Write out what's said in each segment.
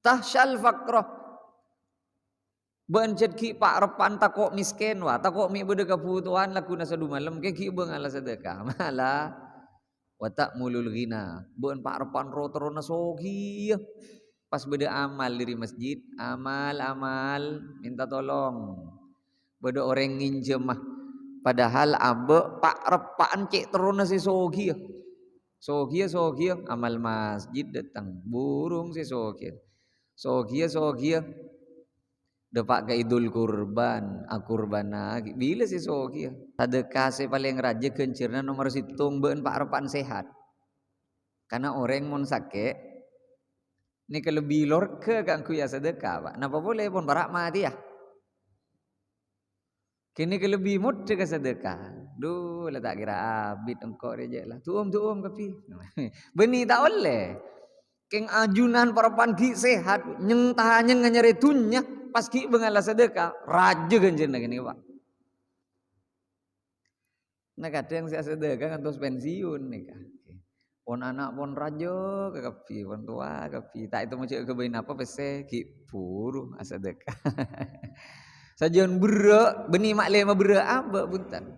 tahsyal faqrah bencet ki pak repan takok miskin wa takok mi bede kebutuhan laku na sadu malam ke ki bengala sedekah malah wa ta'mulul ghina beun pak repan ro terona sogi pas bede amal diri masjid amal minta tolong bede orang nginjem mah padahal abe pak repaan cek terona si sogi amal masjid datang burung si sogi depak ke idul kurban akurbana bila si sogi sedekah si paling raja kencirna nomor situng beun pak repan sehat karena orang mon sakit ni kelebih lor ke kangku ya sedekah pak napa boleh pun barak mati ya kini kelebih mut ke sedekah duh lah tak kira abid engkau reje lah tuum kapi beni tak oleh keng ajunan parapan ki sehat nyentahnya nganyaretunya pas ki bengala sedekah raja ganjena gini pak nah kadang saya sedekah ngantos pensiun nih kan pon anak pon raja ke kapi pon tua kapi tak itu macam kebain apa pese ki puru sedekah sajian berak beni mak lema berak apa buntan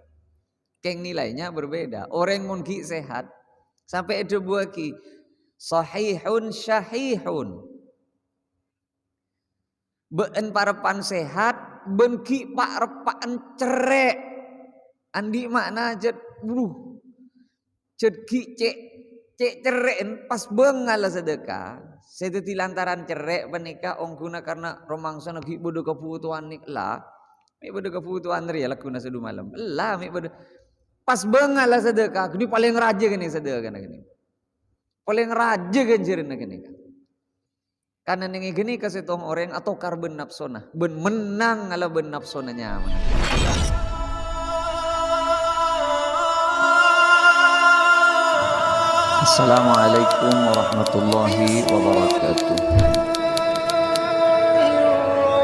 keng nilainya berbeda orang mun ki sehat sampai itu buah ki sahihun syahihun beun parepan sehat ben ki pak repaan cerek andi makna jet jet ki cek cereken pas bengal sedekah sedeti lantaran cerek menika ongkuna karena romangsa nagi bodo kebutuhan nik lah mi bodo kebutuhan ria lakuna sedu malam lah mi bodo pas bengal sedekah gini paling raja gini sedekah gini paling raja ganjaran gini karena nengi gini kasetong orang atau karben nafsona ben menang ala ben nafsona nyaman Assalamualaikum warahmatullahi wabarakatuh.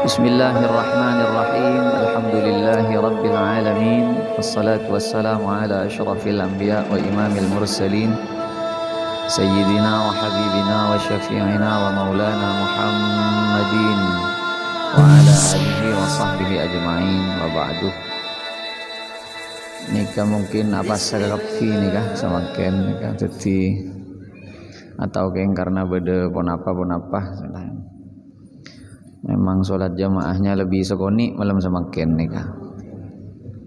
Bismillahirrahmanirrahim. Alhamdulillahi rabbil alamin. Wassalatu wassalamu ala asyrafil anbiya wa imamil mursalin sayyidina wa habibina wa syafi'ina wa maulana Muhammadin wa ala alihi wa sahbihi ajma'in wa ba'du. Nikah mungkin apa sagapi nikah semakin nikah jadi atau keng karena beda pon apa memang sholat jamaahnya lebih sekoni malam semakin nikah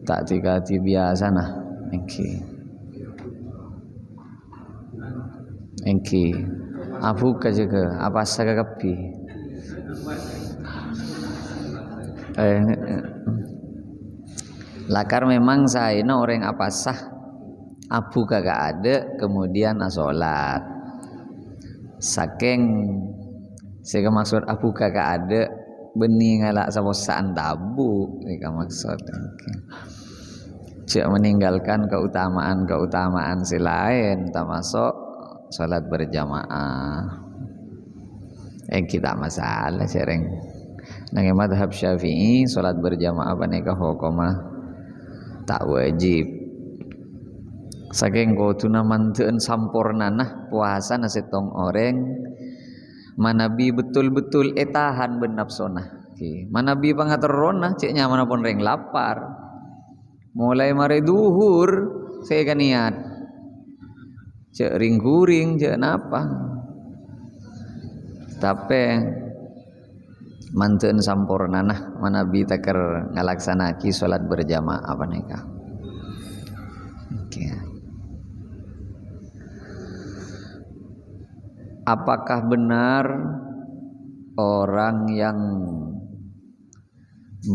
tak tikati biasa nah engki abu kaje ke apa sagapi lakar memang saya orang apa sah abu kagak ada kemudian sholat saking saya maksud abu kagak ada bening ngalak sabosaan tabu ini maksud cek meninggalkan keutamaan selain termasuk sholat berjamaah kita masalah sering nang madhab syafi'i sholat berjamaah panika hukumah tak wajib saking kutuna manteun sampurnanah puasa nasetong orang manabi betul-betul etahan ben nafsona manabi pangaterona cek nyaman pun reng lapar mulai mare duhur saya kan niat cek ring-guring cek napa tapi manteun sampurnanah manabi taker ngalaksanaki salat berjamaah apa nikah. Apakah benar orang yang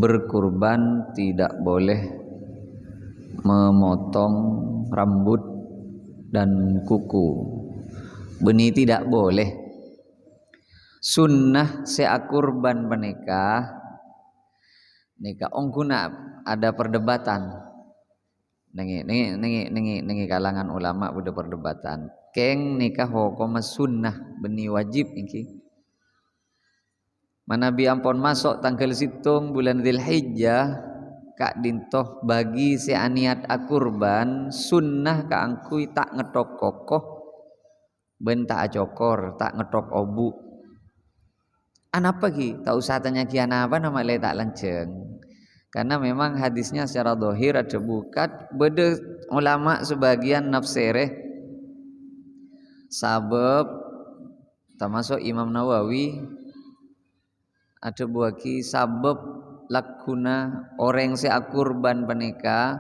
berkurban tidak boleh memotong rambut dan kuku? Beni tidak boleh. Sunnah seakurban menikah nikah ongkuna ada perdebatan nengi kalangan ulama udah perdebatan keng nikah hukum sunnah beni wajib iki manabi ampun masuk tanggal situng bulan Dzulhijjah kak dintoh bagi seaniat akurban sunnah ka angkui tak ngetok kokoh ben tak acokor tak ngetok obu Anapa ki? Tak usah tanya kian apa nama le tak lanceng. Karena memang hadisnya secara dohir ada bukat. Beda ulama sebagian nafsireh sabab termasuk Imam Nawawi ada buaki sabab lakuna orang seakurban peneka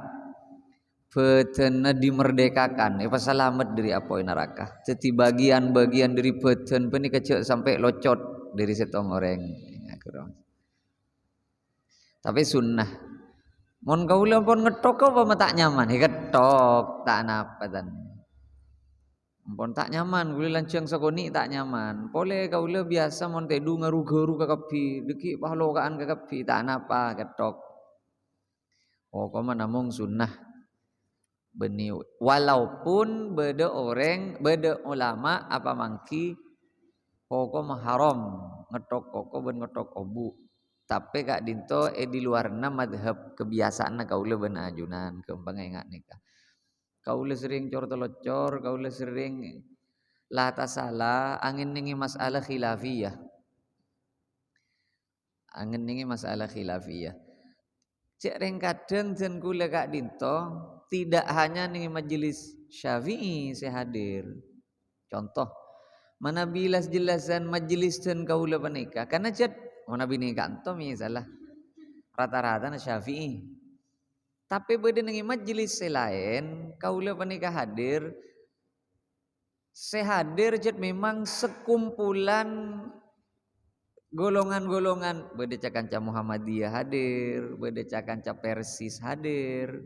betena dimerdekakan selamat dari apa neraka. Jadi bagian-bagian dari beten penika cek sampai locot dari setong orang. Tapi sunnah. Mon kaula pun ngetok apa tak nyaman? Ketok tak napa dan. Pon tak nyaman, gule lancang sakoni tak nyaman. Pole kaula biasa mon tedu ngaru-garu ka kapi, deki pahlokaan ka kapi tak napa ketok. Oh koma namung sunnah beni walaupun beda orang, beda ulama apa mangki koma haram ngetok koko ben ngetok obu. Tapi kak dinto di luarna madhab kebiasaan kaula ben ajunan keumpama ingat nikah. Kaula sering cor telocor, kaula sering lata salah, angin ningi masalah khilafiyah. Angin ningi masalah khilafiyah. Cek reng kadang jen kula kak dinto tidak hanya ningi majelis Syafi'i saya hadir. Contoh, mana bilas jelasan majelis dan kaula panika karena cek mana bini kanto misalnya rata-rata na Syafi'i. Tapi beda ningi majelis lain kaula panika hadir. Saya hadir cek memang sekumpulan golongan-golongan beda cakanca Muhammadiyah hadir, beda cakanca Persis hadir.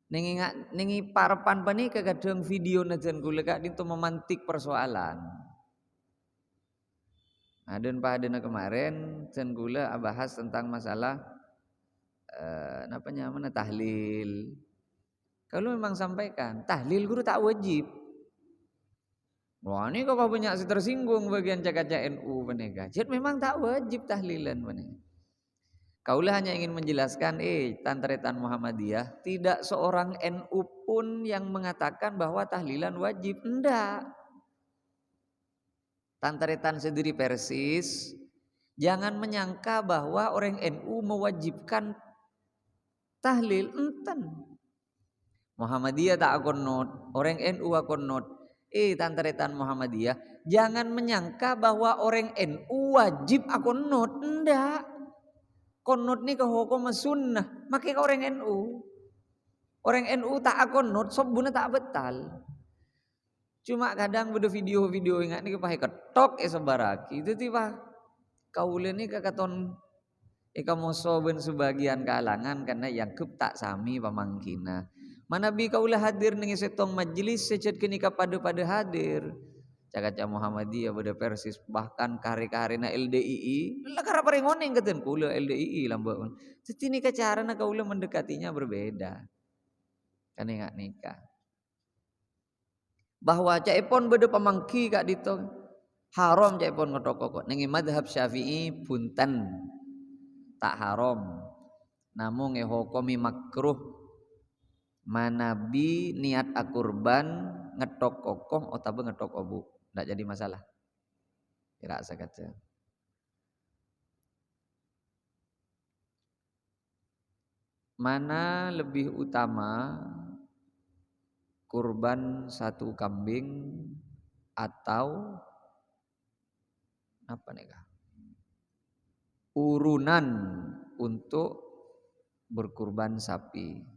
Ningi parapan panika kadang video najan kula kak dinto memantik persoalan. Dan pada kemarin jan kula bahas tentang masalah mana tahlil. Kalau memang sampaikan tahlil guru tak wajib. Wah ini kok banyak tersinggung bagian cakaca NU penega. Jadi memang tak wajib tahlilan penega. Kaulah hanya ingin menjelaskan tantretan Muhammadiyah tidak seorang NU pun yang mengatakan bahwa tahlilan wajib. Enggak. Tantretan sendiri Persis jangan menyangka bahwa orang NU mewajibkan tahlil. Enten. Muhammadiyah tak akan not, orang NU akan not. Tantretan Muhammadiyah jangan menyangka bahwa orang NU wajib akon not. Enggak. Konot ni ke hukum sunnah. Maka orang NU. Orang NU tak akon not sobuna tak betal. Cuma kadang beda video-video ingat ni kepakai ketok sebaraki. Itu tiba kaula ni kakaton kamoso ben sebagian kalangan karena yang tak sami pamangkina. Manabi kaulah hadir nengi setong majelis secet kini pada hadir. Cakaca Muhammadiyah beda Persis bahkan kari-karina LDII. Lah kara parengoneng keten kula LDII lambaun. Jadi ni carana kaula mendekatinya berbeda. Kan ingat nikah. Bahwa caipon beda pamangki kak dito. Haram caipon ngetokok. Nengi madhab Syafi'i punten tak haram. Namun hukomi makruh. Manabi niat akurban ngetok kokoh atau ngetok obu, tidak jadi masalah. Kira saja. Mana lebih utama kurban satu kambing atau apa nih? Urunan untuk berkurban sapi.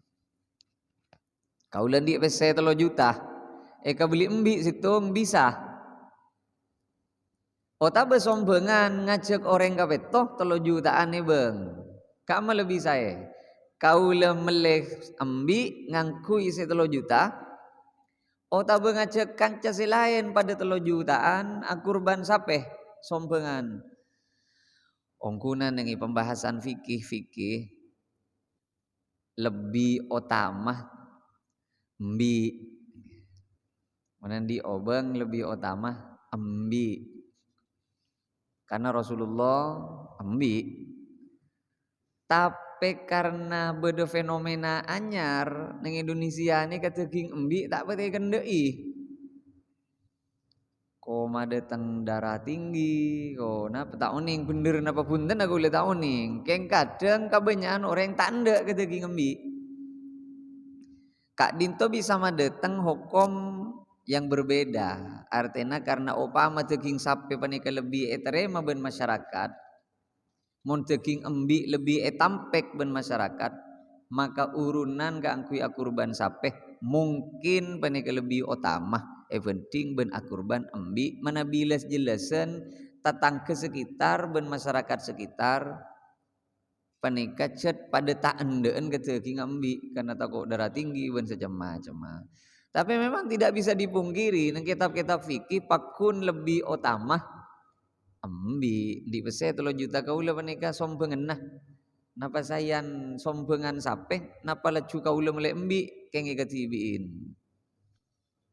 Kaulan di PC 3 juta. Eka beli embi situng bisa. Ota besombongan ngajak orang kapetoh 3 jutaan nih bang. Kamu lebih saya. Kaula meleh embi ngangkui 3 juta. Ota ngajak kanca lain pada 3 jutaan akurban sapeh sombongan. Ongkunan nengi pembahasan fikih lebih utama embi. Mana di obeng lebih utama embi. Karena Rasulullah embi. Tapi karena beda fenomena anyar neng Indonesia ini keteging embi tak pete kendei. Ko datang darah tinggi, ko napa tak oning bener napa punten aku le tak oning. Keng kadang kebanyakan orang tak ndak ketegi ngembi. Kak Dinto bisa madeteng hukum yang berbeda. Artinya karena upama daging sapi panika lebih eterema ben masyarakat, mon daging embi lebih etampek ben masyarakat, maka urunan keangkui akurban sape mungkin panika lebih utama. Penting ben akurban embi mana bilas jelasan tatang ke sekitar ben masyarakat sekitar panika cet pada tak endeen ke daging embi karena takut darah tinggi ben macam-macam. Tapi memang tidak bisa dipungkiri nang kitab-kitab fikih pakun lebih utama embi di pese 3 juta kaula panika sombengen nah. Napa sayan sombengan sape napa lecu kaula mulai embi kengi katibiin.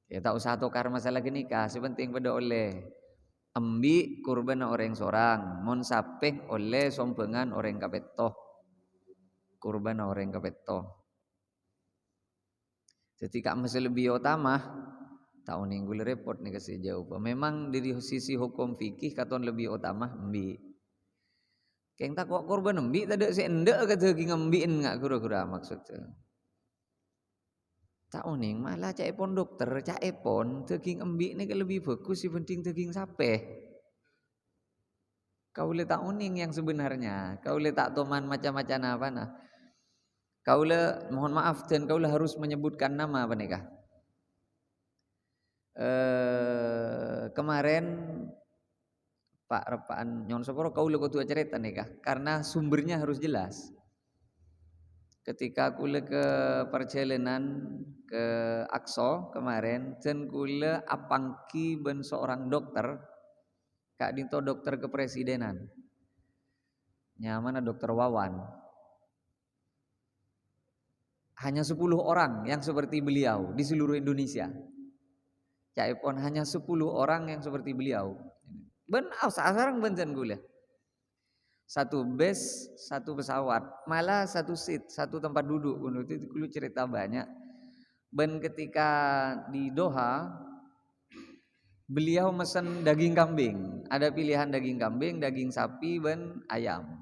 Ya tak usah tokar masalah genika, sepenting pada oleh embi kurban orang seorang, mon sape oleh sombengan orang kapetoh. Kurban orang kapetoh. Jadi kak masih lebih utama tahun minggu repot nih kasih jauh. Memang dari sisi hukum fikih katon lebih utama embi. Keng tak kok kurban embi tadi si endek kata ngembiin nggak kura-kura maksudnya. Tak uning malah cak epon dokter, cak epon daging embi ini lebih bagus sih penting daging sape. Kau le tak uning yang sebenarnya, kau le tak toman macam-macam apa nah. Kau le mohon maaf dan kau le harus menyebutkan nama apa nikah. Kemarin Pak Repaan Nyon Sokoro kau le kutu cerita nikah karena sumbernya harus jelas. Ketika kule ke perjalanan ke Akso kemarin dan kule apangki ben seorang dokter Kak Dinto dokter kepresidenan nyamana dokter Wawan hanya 10 orang yang seperti beliau di seluruh Indonesia Caipon hanya 10 orang yang seperti beliau ben sarang bencen kule satu bus, satu pesawat, malah satu seat, satu tempat duduk. Itu dulu cerita banyak. Ben ketika di Doha, beliau mesen daging kambing. Ada pilihan daging kambing, daging sapi, ben ayam.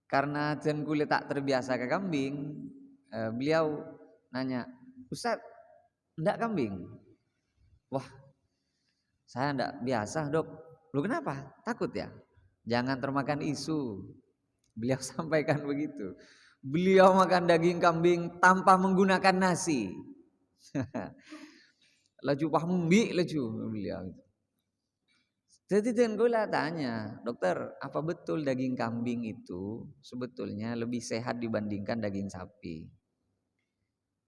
Karena jen kulit tak terbiasa ke kambing, beliau nanya, Ustaz, enggak kambing? Wah, saya enggak biasa dok. Lu kenapa? Takut ya? Jangan termakan isu. Beliau sampaikan begitu. Beliau makan daging kambing tanpa menggunakan nasi. Laju pahmbi laju beliau. Jadi dan gue tanya, dokter, apa betul daging kambing itu sebetulnya lebih sehat dibandingkan daging sapi?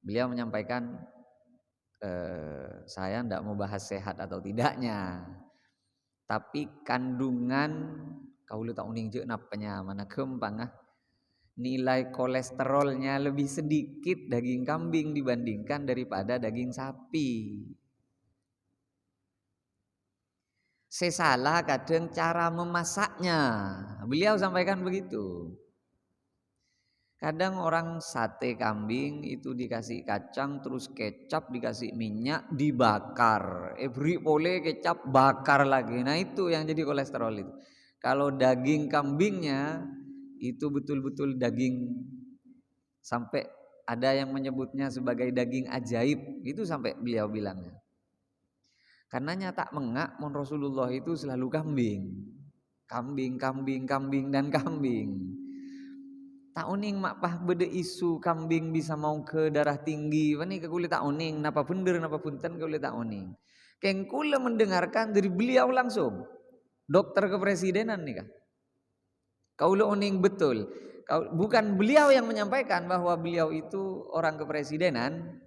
Beliau menyampaikan, saya tidak mau bahas sehat atau tidaknya. Tapi kandungan kaula tak uning je napanya mana kempang nilai kolesterolnya lebih sedikit daging kambing dibandingkan daripada daging sapi. Saya salah kadang cara memasaknya. Beliau sampaikan begitu. Kadang orang sate kambing itu dikasih kacang terus kecap dikasih minyak dibakar. Beri boleh kecap bakar lagi. Nah itu yang jadi kolesterol itu. Kalau daging kambingnya itu betul-betul daging sampai ada yang menyebutnya sebagai daging ajaib. Itu sampai beliau bilangnya. Karenanya tak mengak mon Rasulullah itu selalu kambing. Kambing dan kambing. Tak uning mak pah bede isu kambing bisa mau ke darah tinggi. Wani ke kulit tak uning. Napa bener napa punten kulit tak uning. Keng kula mendengarkan dari beliau langsung. Dokter kepresidenan nih kah. Kaula uning betul. Bukan beliau yang menyampaikan bahwa beliau itu orang kepresidenan.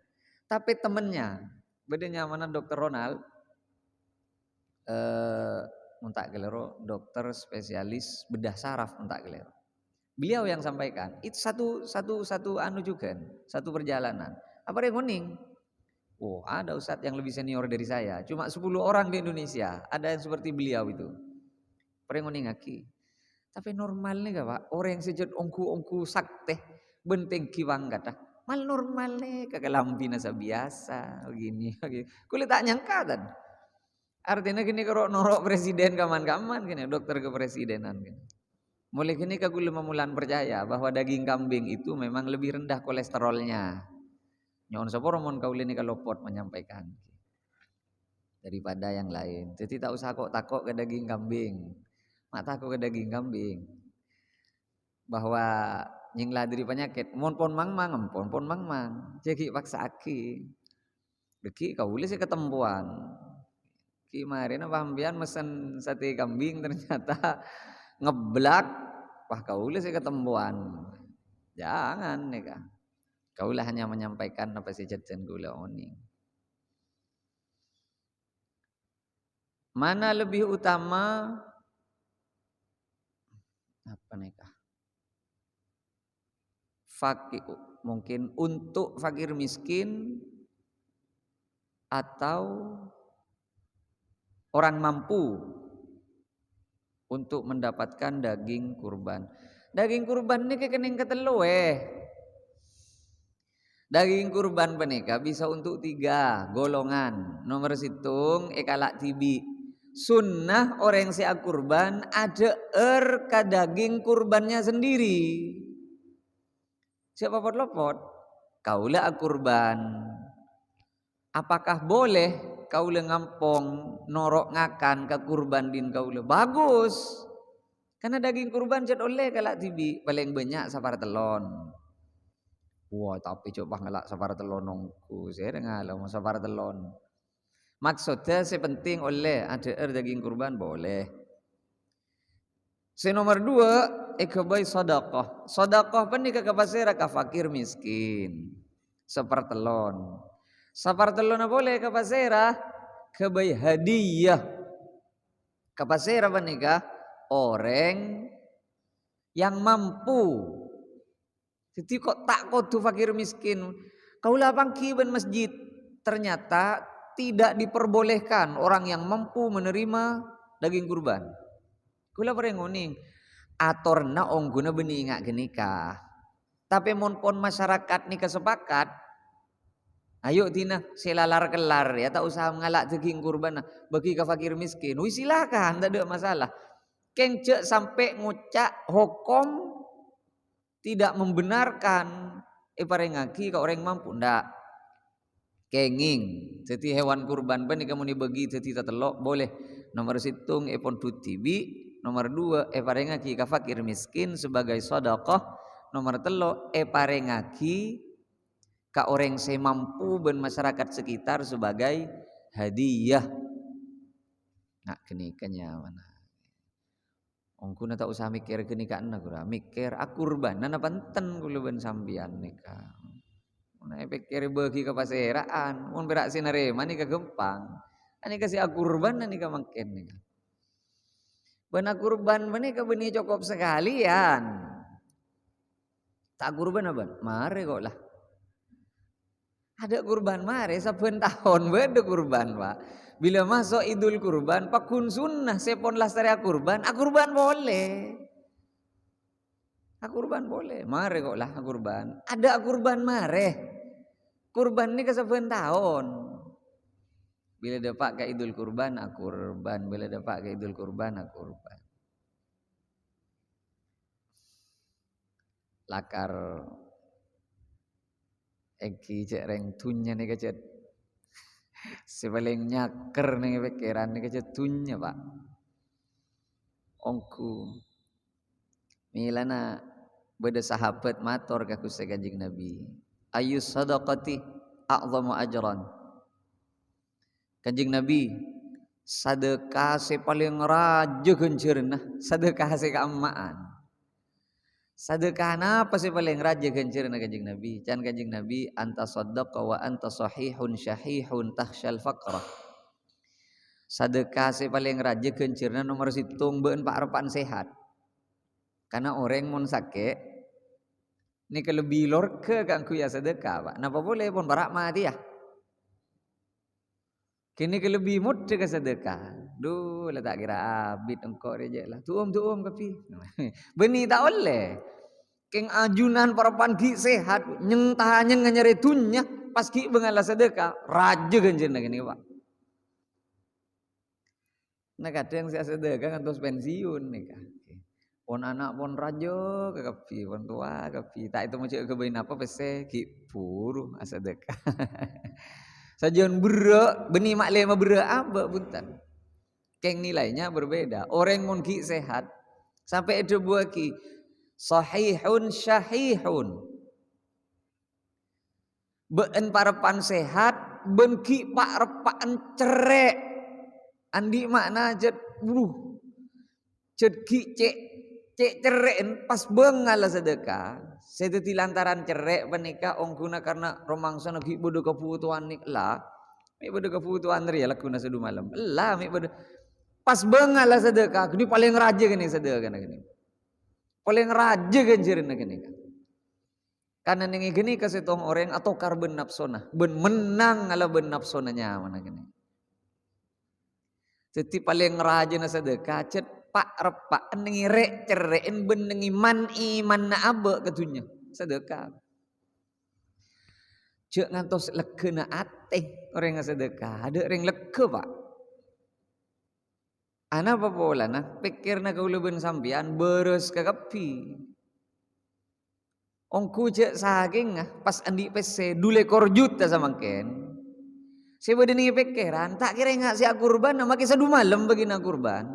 Tapi temennya. Bedanya mana dokter Ronald. Untak gelero dokter spesialis bedah saraf untak gelero. Beliau yang sampaikan. Itu satu anu juga, satu perjalanan. Apa yang kuning? Oh, ada ustadz yang lebih senior dari saya. Cuma 10 orang di Indonesia. Ada yang seperti beliau itu. Apa yang kuning aki? Tapi normal nih gak pak? Orang yang sejat ongku sakte benteng kiwang kata. Mal normal nih, kagak lampi nasa biasa, begini. Kulit tak nyangka kan. Artinya gini kalau norok presiden kaman-kaman gini, dokter kepresidenan gini. Mulai gini aku 5 bulan percaya bahwa daging kambing itu memang lebih rendah kolesterolnya. Nyon sapa romon kaulin ini kalau pot menyampaikan daripada yang lain. Jadi tak usah kok takut ke daging kambing. Mak takut ke daging kambing. Bahwa nyinglah dari penyakit. Mon pon mang mang. Jadi paksa aki. Deki kau boleh sih ketempuan. Kemarin pambian mesen sate kambing ternyata ngeblak. Wah kau boleh sih ketempuan. Jangan nih kak. Kaulah hanya menyampaikan apa sih jajan gula oning. Mana lebih utama apa nih kak? Fakir mungkin untuk fakir miskin atau orang mampu untuk mendapatkan daging kurban. Daging kurban ini kekening ketelu Daging kurban penika bisa untuk 3 golongan. Nomor situng ekalak tibi. Sunnah orang si kurban ada ke daging kurbannya sendiri. Siapa lopot? Kaulah kurban. Apakah boleh kaulah ngampong norok ngakan ke kurban din kaulah? Bagus. Karena daging kurban cet oleh kalak tibi paling banyak sapar telon. Wah tapi coba ngelak sapar telonongku. Saya dengar mau sapar telon. Maksudnya sepenting oleh ada daging kurban boleh. Nomor 2 ikabai sedekah. Sedekah penika ka pasera ka fakir miskin. Sapar telon. Sapar telon boleh ka pasera kebai hadiah. Ka pasera penika orang yang mampu. Jadi kok tak kodu fakir miskin. Kaulah pangkiban masjid. Ternyata tidak diperbolehkan orang yang mampu menerima daging kurban. Kaulah perenguning. Atorna ongguna beningak genika. Tapi monpon masyarakat ni kesepakat. Ayo tina selalar kelar ya. Tak usah mengalak daging kurban. Bagi ke fakir miskin. Wih silakan tak ada masalah. Kengcek sampai ngucak hukum. Tidak membenarkan parengaki ke orang mampu ndak kenging jadi hewan kurban ben kamu dibagi jadi telok boleh nomor situng epon tutibi nomor 2 parengaki ke fakir miskin sebagai sedekah nomor telok parengaki ke orang semampu ben masyarakat sekitar sebagai hadiah nak kenikahnya mana. Ongku tak usah mikir kenikahan aku mikir kurban nana panten kulo ben sambian nikah. Mana pikir bagi ke paseraan, mun berak sinarema nikah gempang. Ani kasih kurban nikah makin nikah. Bena kurban menika beni cukup sekalian. Tak kurban apa? Mare kok lah. Ada kurban mare saben tahun beda kurban, Pak. Bila masuk Idul Kurban, pakun sunnah sepon lastari kurban, kurban boleh. Kurban boleh. Mare kok lah kurban. Ada kurban mare. Kurban ini kesaben tahun. Bila dapat ke Idul Kurban, kurban. Bila dapat ke Idul Kurban, kurban. Lakar eki cek reng tunya nih kecet. Sebaling nyaker nih pikiran nih kecetunya Pak. Ongku milana beda sahabat mator kaku Kanjeng Nabi. Ayu sadaqati a'zamu ajran. Kanjeng Nabi sedekah se paling raja gencerna, sedekah se keamaan. Sedekah apa sih paling raja gencerna Kanjeng Nabi? Can Kanjeng Nabi anta saddaqa wa anta sahihun syahihun tahsyal faqrah. Sedekah sih paling raja gencerna nomor situng beun parepan sehat. Karena orang mun sakit ini kelebih lor ke kangku ya sedekah Pak. Napa boleh pun barak mati ya. Kini kelebih mud ke sedekah. Duh lah tak kira abid engkau rejek lah. Tuum kapi. Beni tak boleh. Keng ajunan parapan ki sehat nyentahanya nganyaretunya pas ki bengala sedekah raja ganjen gini Pak. Nah kadang saya sedekah ngantos pensiun nih kan. Pon anak pon raja ke kapi, pon tua kapi. Tak itu macam kebain apa pese ki puru sedekah. Sajian berak benih mak lema berak apa buntan. Keng nilainya berbeda. Orang mun ki sehat sampai itu buah ki sahihun syahihun. Ben parapan sehat, ben ki pak repaan cerek. Andi makna jet jet ki cek cerek pas bengal sedekah. Sedeti lantaran cerek menikah ongkuna karena romangsa nagi bodo keputuan nik lah. Mi bodo keputuan ria lakuna sedu malam. Lah mi bodo pas bengal sedekah. Ini paling raja gini sedekah gini. Paling raja ganjarin gini kan. Karena nengi gini kasetong orang atau karbon nafsona. Ben menang ala ben nafsona nyaman gini. Jadi paling raja na sedekah cet pak repak nengi rek cerein ben nengi man iman na abe ketunya sedekah. Cek ngantos leke na ate orang sedekah. Ada orang leke Pak. Ana apa pola nah pikir na kaula ben sampean beres kakapi. Ongku cek saking pas andi pese dule korjut ta samangken. Si badeni pikiran tak kira ingat si kurban nama kisah du malam bagi na kurban.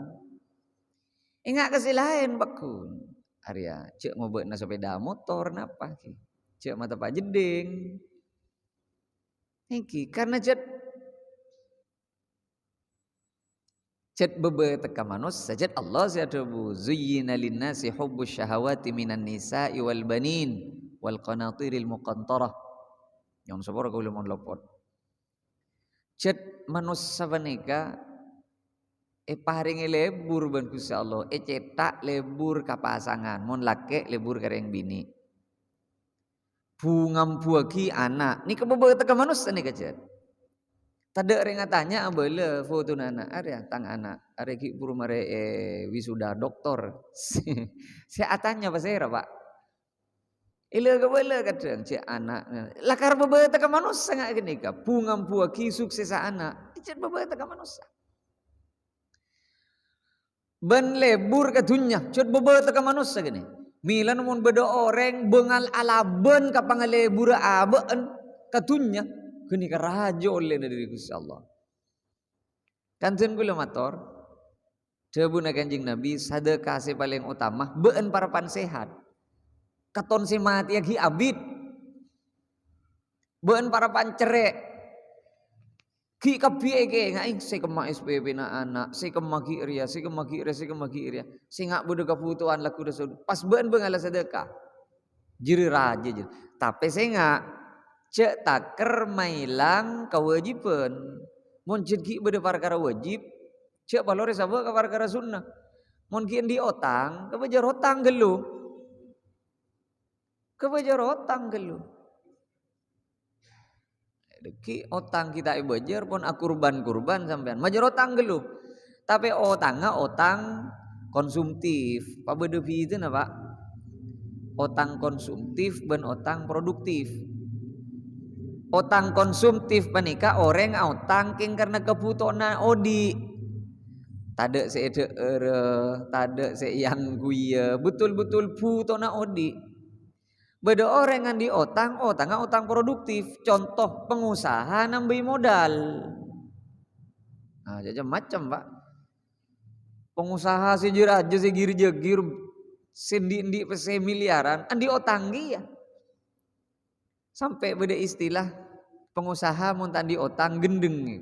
Ingat kasih lain bakun. Arya cek ngobek na sepeda motor napa ki. Cek mata pak jeding. Iki karena cet bebe teka manus sajat Allah sa'atubu zuyyina linnasi hubbus syahawati minan nisa'i wal banin wal qanatiril muqantarah yang sabara kaula mon lopot cet manus sabanika paringi lebur ban Gusti Allah cetak lebur ka pasangan mon lake lebur kareng bini bungam buagi anak ni kebebe teka manus ni kajet. Tada ring tanya abele foto nana area tang anak are ki puru mare wisuda doktor si atanya pasera Pak ile kabele kadang si anak lakar bebeta ka manusia ngak gini ka bungam puaki sukses anak icet bebeta ka manusia ben lebur ka dunya cut bebeta ka manusia gini milan mun beda orang bengal alaben ka pangalebur aben ka dunya gini ka raja oleh dari Gusti Allah. Kanten kula matur, dawuh Kanjeng Nabi sedekah se paling utama beun parapan sehat. Katon si mati agi abid. Beun parapan cerek. Ki kapiye ge ngai se kema SPP na anak, se kema ki ria, se kema ki ria. Sing ngak bodo kaputuan laku dosa. Pas beun bengala sedekah. Jiri raja jiri. Tapi se ngak cek taker mailang kewajiban. Mun ki bede perkara wajib, cek balore sabab ka perkara sunnah. Mun ki di otang, kebajar otang gelu. Kebajar otang gelu. Ki otang kita ibajar pun kurban sampean. Majar otang gelu. Tapi otangnya otang konsumtif. Pak bede itu napa? Otang konsumtif ben otang produktif. Otang konsumtif panika orang otang king karena kebutuhan odi. Tada se tada se yang guya betul-betul putona odi. Beda orang yang di otang produktif. Contoh pengusaha nambahi modal. Nah, jadi macam Pak. Pengusaha sejir aja segir-jegir sendi-endi pese miliaran andi otang ya. Sampai beda istilah pengusaha muntan di otang gendeng.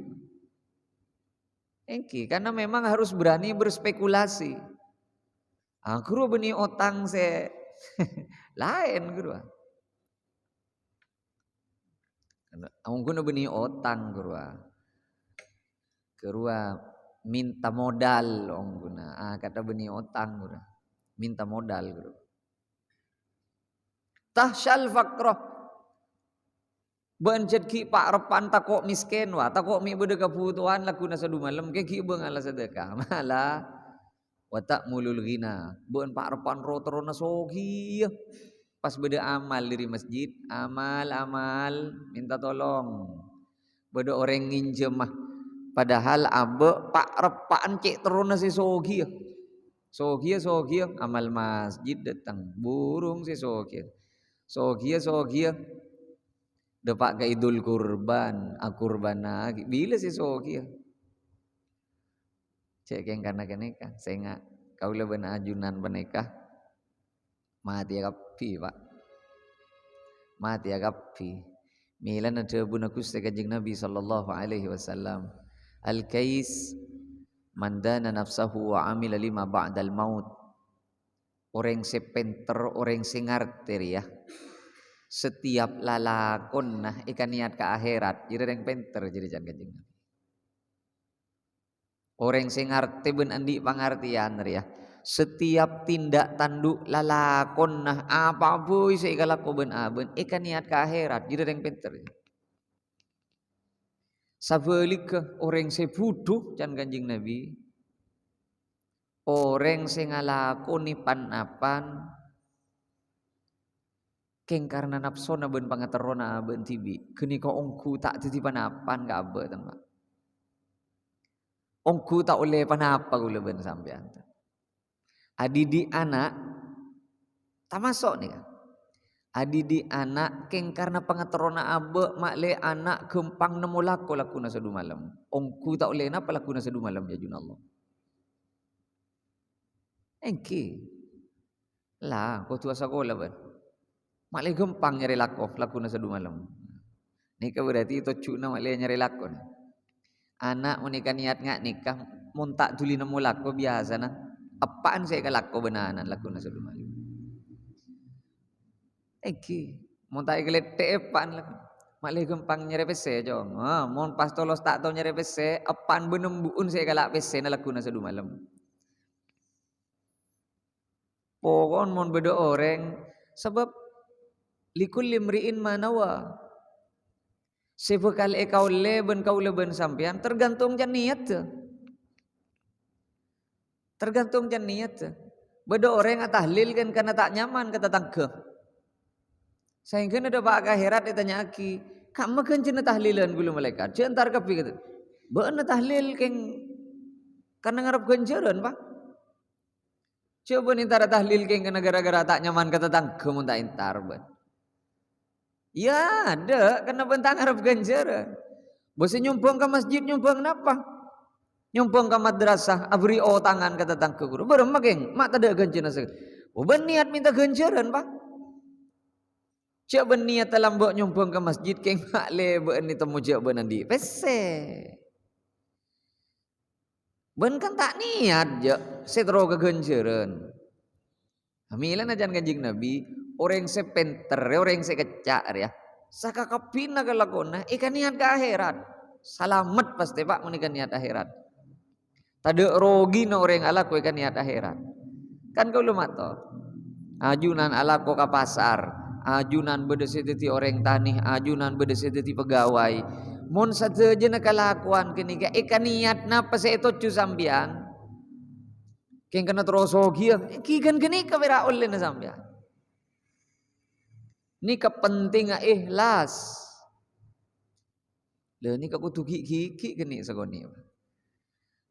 Engki karena memang harus berani berspekulasi. Guru beni otang se lain guru. Guna beni otang guru. Guru minta modal guna. Kata beni otang guru. Minta modal guru. Tahsyal faqrah. Bencet ki pak repan takok miskin wa takok mi bede kebutuhan laku na sadu malam ke ki beungala sedekah malah wa ta'mulul ghina beun pak repan rotorona sogi Pas beda amal diri masjid, amal minta tolong. Beda orang nginjem mah. Padahal abe pak repaan cek terus si sogi. Sogi amal masjid datang burung si sogi. Sogi depak ke idul kurban, akurban lagi. Bila si sogi? Cek yang karena keneka, saya ingat kau lebih ajunan beneka mati agapi pak, mati agapi. Milan ada bunaku sekajing Nabi sallallahu alaihi wasallam. Al-kais mandana nafsahu wa amila lima ba'dal maut. Orang sepenter, orang singarter ya. Setiap lalakon nah ikan niat ke akhirat, jadi orang penter jadi jangan kanjeng Nabi. Orang sing ngarti ben andi pangartian ya. Setiap tindak tanduk lalakon nah apa boy segala ko ben aben ikan niat ke akhirat jadi orang pinter. Sabalik orang sebuduh can kanjing Nabi. Orang sing ngalakoni pan-apan keng karena nafsona ben pangaterona ben tibi. Kenika ongku tak titipan apan ka abe teman. Ongku tak oleh panapa gula ben sampean. Adidi anak tak masuk nih. Adidi anak keng karena pengaterona abe makle anak gempang nemu laku na sadu malam. Ongku tak oleh napa laku na sadu malam ya junallah. Engki lah kau tua sekolah ben. Makle gempang nyari laku na sadu malam. Nika berarti itu cuna makle nyari laku. Anak menikah niat ngak nikah muntak tuli nemu laku biasa nah. Apaan saya kalako benanan laku na sadu malam. Eki muntak gelete apaan laku. Makle gempang nyari pese jong. Mon pas tolos tak tau nyari pese apaan benembuun saya kalak pese na laku na sadu malam. Pokon mon beda orang sebab likul limriin manawa. Sebekal kau leben kau leben sampean tergantung jan niat tu. Tergantung jan niat tu. Beda orang tahlil kan karena tak nyaman kata tangke. Sehingga ada pak akhirat ditanya aki, kamu kan cina tahlilan gulu malaikat. Jantar kapi kata, bener tahlil keng karena ngarap ganjaran pak. Coba ntar tahlil keng karena gara-gara tak nyaman kata tangke mun tak intar ben. Ya ada, karena bentang harap ganjaran. Bose nyumbang ke masjid nyumbang napa? Nyumbang ke madrasah, abri tangan kata tangke guru. Bareng mageng, mak tak ada ganjaran seg. Ben niat minta ganjaran pak. Cak ben niat dalam bok nyumbang ke masjid keng mak le ben ni temu jak ben andi. Pese. Ben kan tak niat je, setro ke ganjaran. Amilan ajan kanjing Nabi. Orang sepenter, orang sekecak ya. Saka kapina kalakona ikan niat ke akhirat. Salamet pasti pak menikah niat akhirat. Tade rogi no orang alaku ikan niat akhirat. Kan kau lumato. Ajunan alaku ke pasar, ajunan bedeseteti orang tani, ajunan bedeseteti pegawai. Mon saja nak kelakuan kenika ikan niat napa se itu cu sambian. Keng kena terus rogi, kikan kenika bera oleh na sambian. Ni kepentingan ikhlas. Le ni kaku tuki keni sagoni.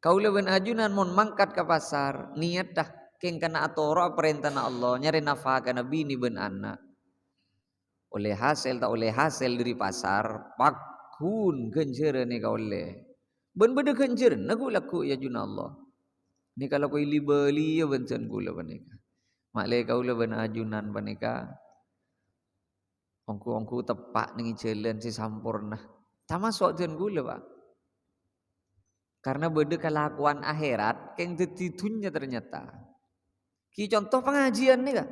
Kau leben ajunan mon mangkat ke pasar, niat dah keng kana atoro perintah Allah, nyari nafkah kana bini ben anak. Oleh hasil tak oleh hasil dari pasar, pakun genjer ni kau oleh. Ben beda genjer, nagu laku ya juna Allah. Ni kalau kau ili beli ya bencen gula panika. Makle kau leben ajunan panika. Ongku tepak ning jalan si sampurna. Tak masuk jen gula pak. Karena beda kelakuan akhirat keng dititunya ternyata. Ki contoh pengajian nih kak.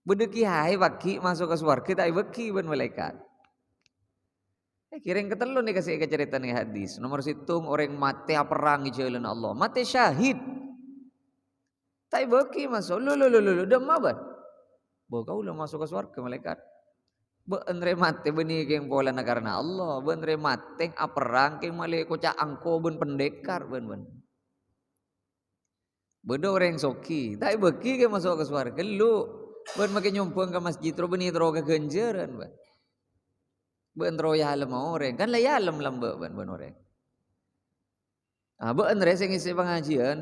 Beda kiai baki masuk ke surga tak baki ben malaikat. Kiring ketelu nih kasih cerita nih hadis. Nomor situng orang mati perang di jalan Allah. Mati syahid. Tak baki masuk. Lu demam ban. Bawa kau lah masuk ke surga malaikat. Benre mate benih keng pola karena Allah. Benre mate aperang keng malai kocak angko ben pendekar ben. Beda orang soki. Tak beki keng masuk ke surga. Lu Ben make nyumpeng ke masjid ro beni tro ke genjeran ben. Ben tro ya lem orang kan lah ya lem lambe ben orang. Ah ben re sing isi pengajian.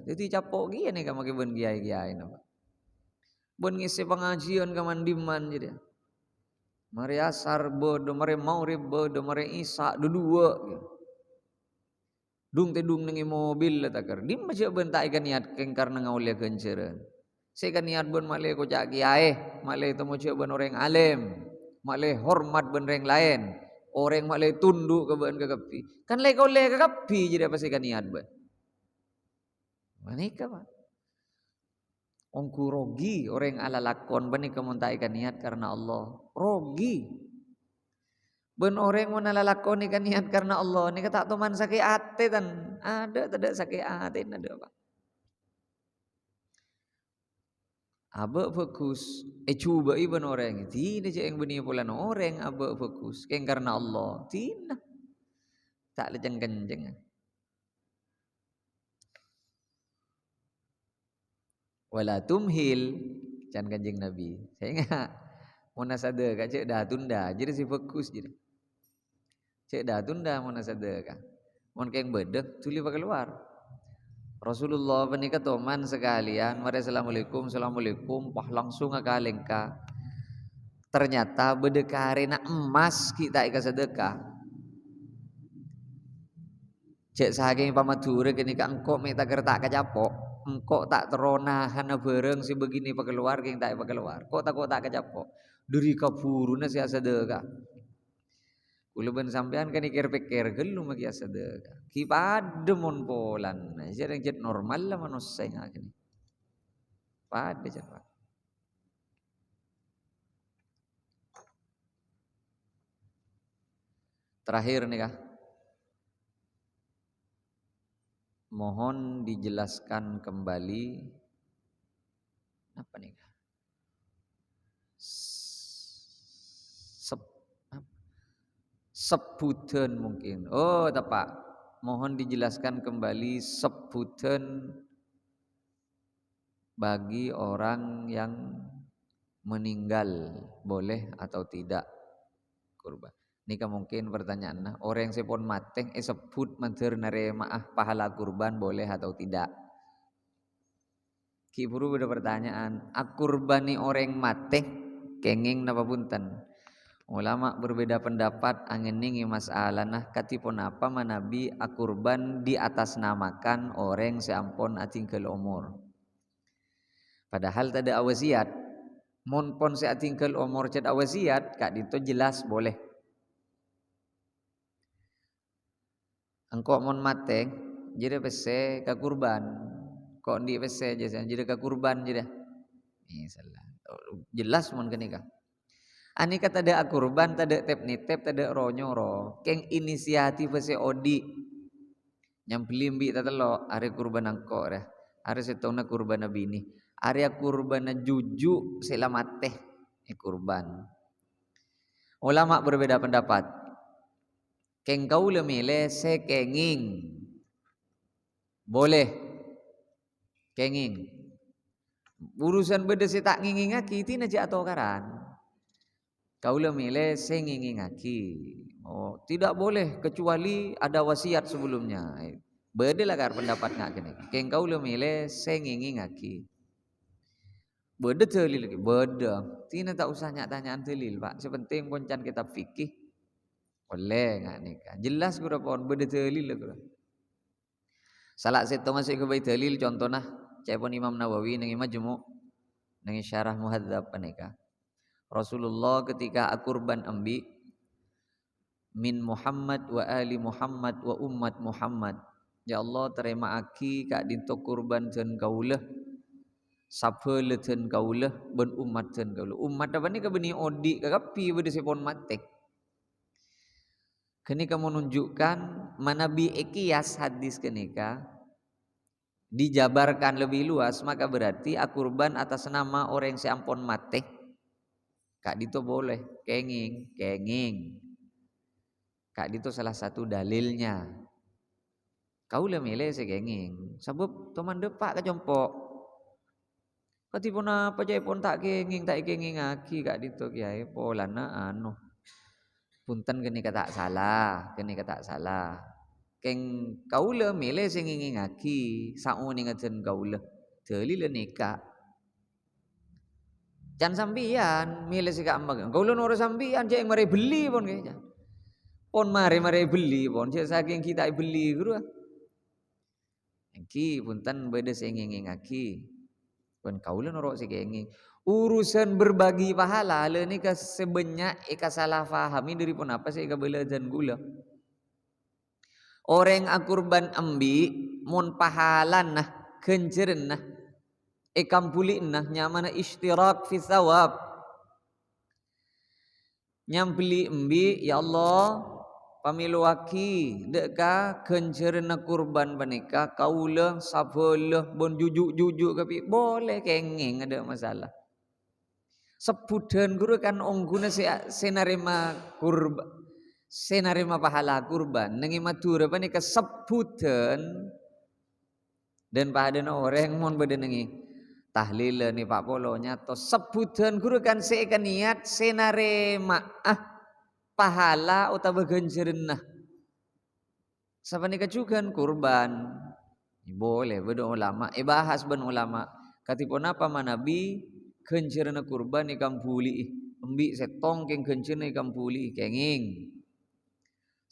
Jadi capok gini ka make ben kiai-kiai na. Ben ngisi pengajian ka mandiman jadi. Mari asar bodo mari maurib bodo mari isa dua. Dung te dung nengi mobil la takar. Dim baca ben tak ikan niat keng karena ngaulia kenceran. Saya kan niat ben male ko cak kiai, male temu cak ben orang alim, male hormat ben orang lain. Orang male tunduk ke ben ke kapi. Kan le kau le ke kapi jadi apa saya kan niat ben. Manika pak. Ongku rogi orang ala lakon ben ika muntai kan niat karena Allah. Rogi. Ben orang mun ala lakon ikan niat karena Allah. Ni kata teman sakit ate tan. Ada tidak sakit ate ada pak. Abak fokus, cuba iban orang, tidak je yang benih pulan orang abak fokus, keng karena Allah, tidak, tak leceng kenceng. Wala tumhil, can kanjeng Nabi. Saya ingat, munasada kak cek dah tunda, jadi si fokus jadi, cek dah tunda munasada kak, mun keng bedek, tuli pakai luar. Rasulullah menikah teman sekalian, mari assalamualaikum, assalamualaikum, pah langsung akalengka. Ternyata bedekare nak emas kita ika sedekah. Cek saking pamature kini ka engkau minta kertak kacapok, engkau tak teronahan bareng si begini pakeluar keng tak pakeluar. Kok tak kacapok. Dari kapuruna si sedekah. Kula ben sampean kan ikir-pikir gelum maki sedekah. Ki pademon polan. Jadi jet normal lah manusia ngakini. Pade jet. Terakhir nih kah? Mohon dijelaskan kembali apa nih kah? Sebutan mungkin. Oh, tepat. Mohon dijelaskan kembali sebutan bagi orang yang meninggal boleh atau tidak kurban. Ini kan mungkin pertanyaan nah, orang yang sepon mateng sebut mantir naremaah pahala kurban boleh atau tidak. Ki buru beda pertanyaan, akurbani orang mateng kenging napa punten. Ulama berbeda pendapat angeningi masalah nah katipun apa manabi akurban di atas namakan orang seampun atingkel umur. Padahal tada awasiat. Mon pon seatingkel umur ced awasiat kak dito jelas boleh. Engkau mon mateng jadi pese ka kurban. Kok di pese jadi ka kurban jadi. Misalnya jelas mon kenika. Ani kata ada akurban, tada tep nitep, tada ronyoro. Keng inisiatif se odi. Yang pelimbi tatelo, are kurban angko dah. Are setona kurban bini. Are kurban juju selamateh kurban. Ulama berbeda pendapat. Keng kau lemile se kenging. Boleh. Kenging. Urusan beda se tak nginging aki tina je atau karan. Kaula milih sengingingaki. Oh, tidak boleh kecuali ada wasiat sebelumnya. Bedelah kar pendapat ngak kene. Keng kaula milih sengingingaki. Bede telil lagi, bede. Tina tak usah nyak tanyaan telil, Pak. Sepenting poncan kitab fikih. Boleh ngak nikah. Jelas kura pon bede telil kura. Salah seto masuk ke bait telil contohna cepon Imam Nawawi nang Majmu' nang syarah Muhadzab panika. Rasulullah ketika akurban ambi min Muhammad wa ali Muhammad wa ummat Muhammad. Ya Allah terima aki kak dinto kurban ten kaulah sapel ten kaulah ben umat ten kaulah. Umat apa ni ka beni odi ka kapi bede sepon matek. Kenika menunjukkan manabi ekiyas hadis kenika dijabarkan lebih luas maka berarti akurban atas nama orang yang seampun matek. Kak Dito boleh kenging. Kak Dito salah satu dalilnya. Kau lah milih sekenging. Sebab teman depak ke jompok. Katipun apa jai pun tak kenging aki kak dito kiai polana punten kene kata salah. Keng kaula milih sing ngingaki sauni ngajen kaula. Deli le nikah. Jan sampian milih sik ambek. Kaula nurut sampian cek mari beli pun kayaknya. Pon mari beli pon cek saking kita beli guru. Engki punten beda sing ngingaki. Pun kaula nurut sik nging. Urusan berbagi pahala le ni ka sebanyak ika salah fahami dari pun apa sih ika bela dan gula. Orang akurban ambi mun pahalan nah kenjeren nah ikam pulih nah nyamana istirak fi thawab. Nyam beli ambi ya Allah pamiluaki deka kenjeren kurban panika kaula sabelah bon jujuk tapi boleh kenging ada masalah. Sebudan guru kan ongguna senarima kurban senarima pahala kurban nengi matura panika sebudan dan padana orang mon beda nengi tahlil ni Pak Polo nyato sebudan guru kan seika niat senarima pahala utawa ganjarenna sapanika juga kurban boleh beda ulama bahas ben ulama katipun apa manabi ganjaranna kurban ikam puli embi setong keng ganjaranna ikam puli kenging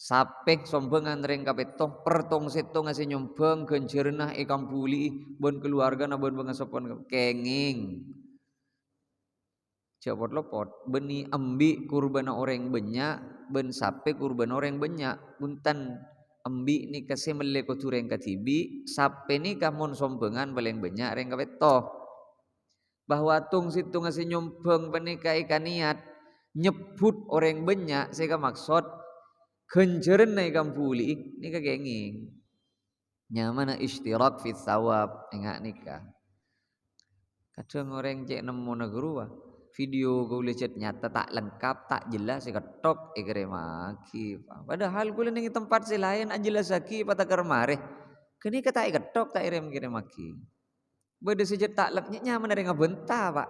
sapek sombengan reng kapetong pertong setong ase nyombang ganjaranna ikam puli bon keluarga na bon bangasopon kenging jawab lopot beni embi kurban orang banyak ben sapek kurban orang banyak buntan embi ni kase mele ko tureng katibi sape ni kamon sombengan paling banyak reng kapetoh bahwa tung situng ngasih nyombang panika ikan niat nyebut orang banyak saya maksud genjeren na ikam puli nika kenging nyamana istirak fi thawab engak nikah kadang orang cek nemu negara video gue lecet nyata tak lengkap tak jelas ketok ikre maki padahal gue nengi tempat selain jelas lagi pada kermare kini kata ketok tak irem kire maki beda sejak tak leknya mana renga bentah pak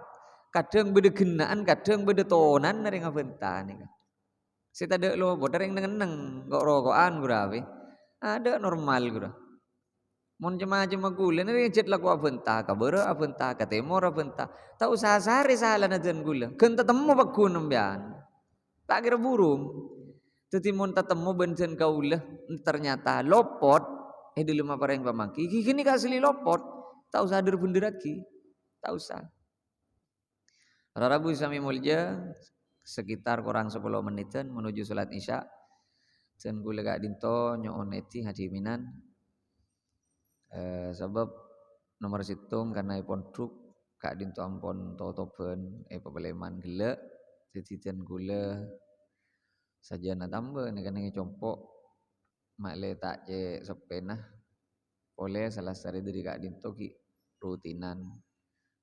kadang beda genaan kadang beda tonan renga bentah nih saya tak ada lo bodoh yang neng kok rokokan gurawe ada normal gura mon cema gula nih jet laku abentah kabera abentah katemor abentah tak usah sehari salah najan gula kan temu baku nembian tak kira burung tetimon temu benjen kaulah ternyata lopot dulu mah pareng pamaki gini kasih lopot tak usah hadir bunda lagi, tak usah. Rabu Sami Mulja sekitar kurang 10 menitan menuju salat Isya. Dan gue lega dinto nyooneti hadiminan. Sebab nomor situng karena ipon truk kak dinto ampon totoben pebeleman gele. Jadi dan gula saja na tambah nih kan compok makle tak je sepenah. Oleh salah satu dari kak dinto ki rutinan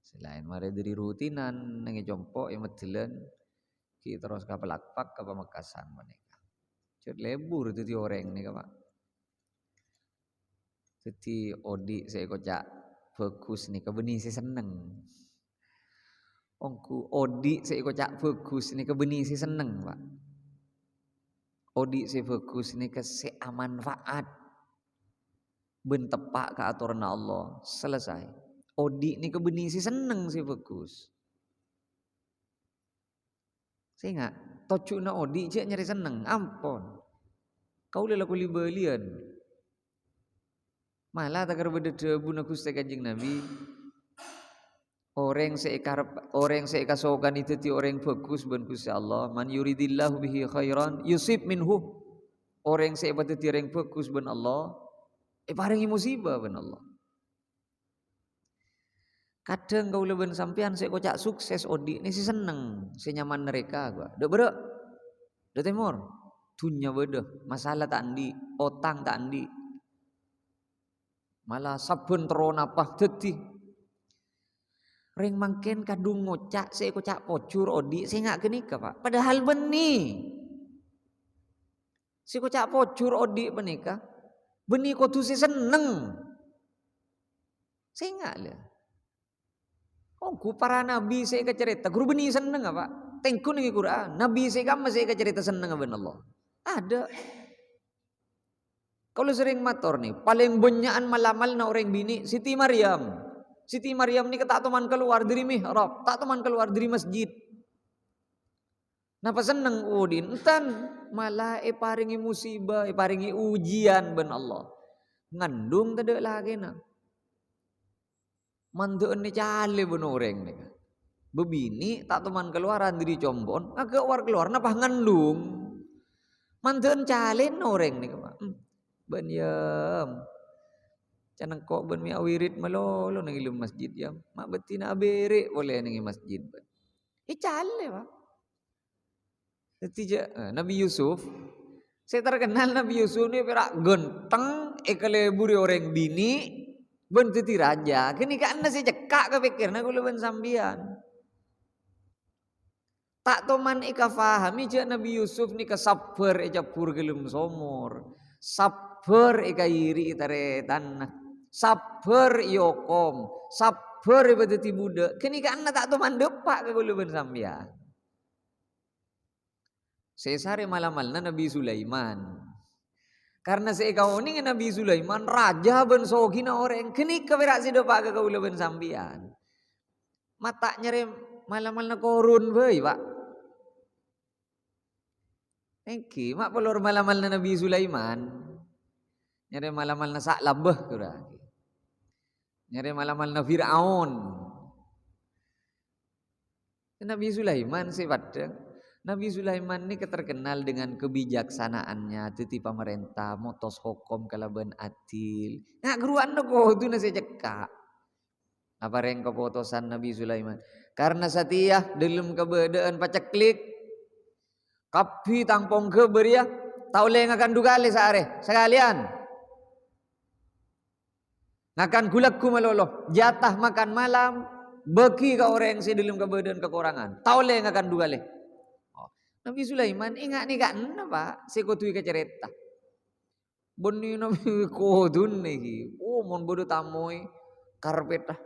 selain mare dari rutinan nengi jompo yang medelen ki terus ka pelakpak ke Pamekasan menika cut lebur itu orang nih Pak jadi odi saya kocak bagus nih kebeni si seneng ongku odi saya kocak bagus nih kebeni si seneng Pak odi saya bagus nih ke seamanfaat ben tepak ke aturan Allah selesai odi ni kebeni si seneng si bagus. Saya ingat tocu na odi je nyari seneng ampon. Kau laku libelian. Malah tak berbeda debu na Gusti Kanjeng Nabi. Orang seika sokan itu ti orang bagus ben Gusti Allah. Man yuridillahu bihi khairan yusib minhu. Orang seika ti orang bagus ben Allah. Paringi musibah ben Allah. Kadang kau leben sampean saya kocak sukses odi ni si seneng, si nyaman mereka gua. Dek beda, dek timur, dunia beda, masalah tak andi, otang tak andi, malah sabun teron apa deti. Ring mangken kadung ngocak saya kocak pocur odi, saya ngak kenika pak. Padahal beni, si kocak pocur odi menika, beni kau tu si seneng, saya ngak le. Oh, ku para nabi saya ke cerita, guru beni seneng apa? Tengku nih Quran, nabi saya kamu saya ke cerita seneng apa Allah? Ada. Kalau sering mator nih, paling banyaan malamal na orang bini Siti Maryam. Siti Maryam ni tak teman keluar dari mihrab, tak teman keluar dari masjid. Napa seneng udin? Entan malah paringi musibah, paringi ujian ben Allah. Ngandung tidak lagi na. Mantuan ni cale ben orang ni. Bebini tak teman keluaran dari combon, agak keluar napa ngandung. Mantuan cale orang ni. Ben yam. Canang kok ben mi awirit malolo nang ilum masjid yam. Mak betina abere boleh nang masjid ben. Cale pak. Ketiga Nabi Yusuf, saya terkenal Nabi Yusuf ni perak genteng, ekaleburi orang bini, bentuti raja. Kini kan nasi cekak kepikir, nak gula ben sambian. Tak toman ika fahami je Nabi Yusuf ni kesabar ika pur gelum somor, sabar ika iri itare tanah, sabar yokom, sabar ibadah budak. Kini kan tak toman depak ke gula ben sambian. Sesare malamalna Nabi Sulaiman. Karena seikau ni Nabi Sulaiman raja ben sogina orang kini keberak si dopak ke kaula ben sambian. Mata nyere malamalna korun bae, Pak. Engki mak pelor malamalna Nabi Sulaiman. Nyere malamalna sak labah kura. Nyere malamalna Firaun. Nabi Sulaiman sifatnya Nabi Sulaiman ini terkenal dengan kebijaksanaannya, titi pemerintah, motos hukum kalaban adil. Nah, geruan kok itu nasi cekak. Apa reng keputusan Nabi Sulaiman? Karena setia dalam keberadaan paceklik, kapi tangpong keberia, taule ngakan dugale saare sekalian. Ngakan gulakku malolo, jatah makan malam, bagi ka orang si dalam keberadaan kekurangan. Taule ngakan dugale. Nabi Sulaiman ingat ni kan apa? Sekotui ke cerita. Boni Nabi kodun nih. Oh mon bodo tamoy karpet lah.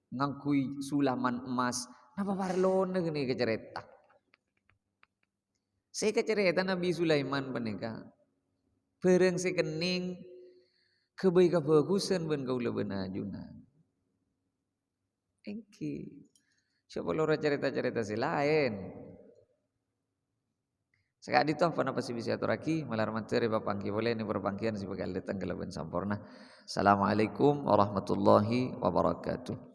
Ngangkui sulaman emas. Napa parlon nih ke cerita. Saya ke cerita Nabi Sulaiman penika. Bareng sekening kebaik kebagusan ben kaula ben ajunan. Engki. Siapa lora cerita-cerita si lain. Sekali itu apa napa sih bisa aturaki malar materi papangki boleh ini perpangkian sebagai datang ke laban sampurna. Assalamualaikum warahmatullahi wabarakatuh.